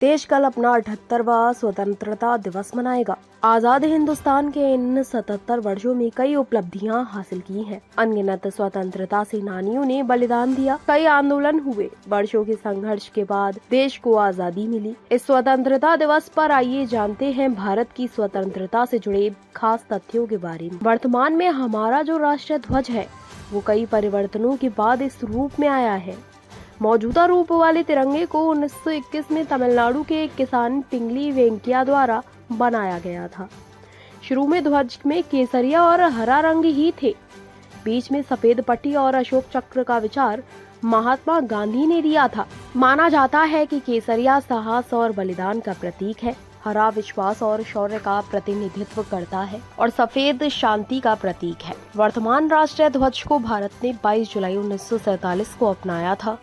देश कल अपना 78वां स्वतंत्रता दिवस मनाएगा। आजाद हिंदुस्तान के इन 77 वर्षों में कई उपलब्धियां हासिल की हैं। अनगिनत स्वतंत्रता सेनानियों ने बलिदान दिया, कई आंदोलन हुए। वर्षों के संघर्ष के बाद देश को आजादी मिली। इस स्वतंत्रता दिवस पर आइए जानते हैं भारत की स्वतंत्रता से जुड़े खास तथ्यों के बारे में। वर्तमान में हमारा जो राष्ट्रीय ध्वज है वो कई परिवर्तनों के बाद इस रूप में आया है। मौजूदा रूप वाले तिरंगे को 1921 में तमिलनाडु के एक किसान पिंगली वेंकैया द्वारा बनाया गया था। शुरू में ध्वज में केसरिया और हरा रंग ही थे। बीच में सफेद पट्टी और अशोक चक्र का विचार महात्मा गांधी ने दिया था। माना जाता है कि केसरिया साहस और बलिदान का प्रतीक है, हरा विश्वास और शौर्य का प्रतिनिधित्व करता है और सफेद शांति का प्रतीक है। वर्तमान राष्ट्रीय ध्वज को भारत ने 22 जुलाई 1947 को अपनाया था।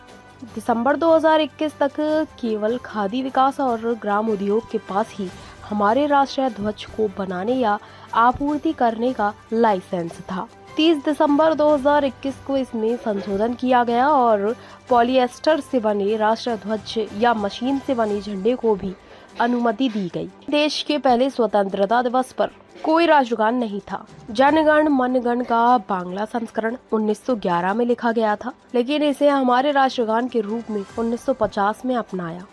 दिसंबर 2021 तक केवल खादी विकास और ग्राम उद्योग के पास ही हमारे राष्ट्रीय ध्वज को बनाने या आपूर्ति करने का लाइसेंस था। 30 दिसंबर 2021 को इसमें संशोधन किया गया और पॉलिएस्टर से बने राष्ट्रीय ध्वज या मशीन से बने झंडे को भी अनुमति दी गई। देश के पहले स्वतंत्रता दिवस पर कोई राष्ट्रगान नहीं था। जनगण मनगण का बांग्ला संस्करण 1911 में लिखा गया था, लेकिन इसे हमारे राष्ट्रगान के रूप में 1950 में अपनाया।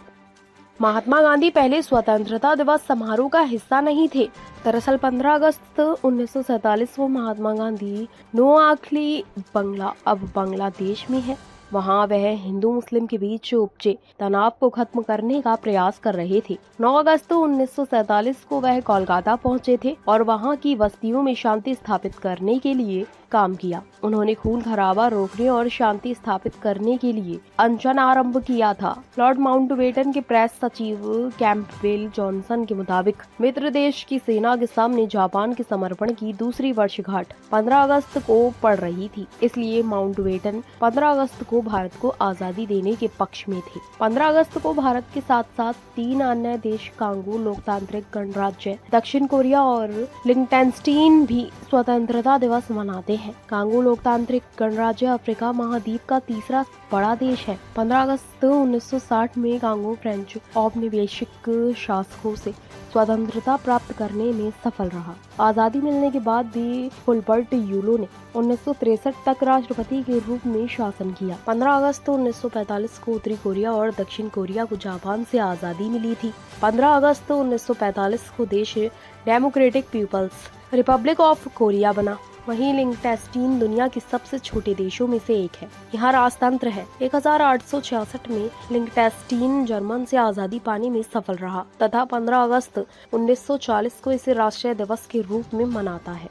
महात्मा गांधी पहले स्वतंत्रता दिवस समारोह का हिस्सा नहीं थे। दरअसल 15 अगस्त 1947 को महात्मा गांधी नोआखली बंगला, अब बांग्लादेश में है, वहां वह हिंदू मुस्लिम के बीच उपजे तनाव को खत्म करने का प्रयास कर रहे थे। 9 अगस्त 1947 को वह कोलकाता पहुंचे थे और वहां की बस्तियों में शांति स्थापित करने के लिए काम किया। उन्होंने खून खराबा रोकने और शांति स्थापित करने के लिए अनशन आरंभ किया था। लॉर्ड माउंटबेटन के प्रेस सचिव कैंपबेल जॉनसन के मुताबिक मित्र देश की सेना के सामने जापान के समर्पण की दूसरी वर्षगांठ 15 अगस्त को पड़ रही थी, इसलिए माउंटबेटन 15 अगस्त को भारत को आजादी देने के पक्ष में थे। 15 अगस्त को भारत के साथ साथ 3 अन्य देश कांगो लोकतांत्रिक गणराज्य, दक्षिण कोरिया और लिंकटेनस्टीन भी स्वतंत्रता दिवस मनाते हैं। कांगो लोकतांत्रिक गणराज्य अफ्रीका महाद्वीप का तीसरा बड़ा देश है। 15 अगस्त 1960 में कांगो फ्रेंच औपनिवेशिक शासकों से स्वतंत्रता प्राप्त करने में सफल रहा। आजादी मिलने के बाद भी हुल्बर्ट यूलो ने 1963 तक राष्ट्रपति के रूप में शासन किया। 15 अगस्त 1945 को उत्तरी कोरिया और दक्षिण कोरिया को जापान से आजादी मिली थी। 15 अगस्त 1945 को देश Democratic People's Republic of Korea बना। वहीं लिंकटेनस्टीन दुनिया के सबसे छोटे देशों में से एक है। यहाँ राजतंत्र है। 1866 में लिंकटेनस्टीन जर्मन से आजादी पाने में सफल रहा तथा 15 अगस्त 1940 को इसे राष्ट्रीय दिवस के रूप में मनाता है।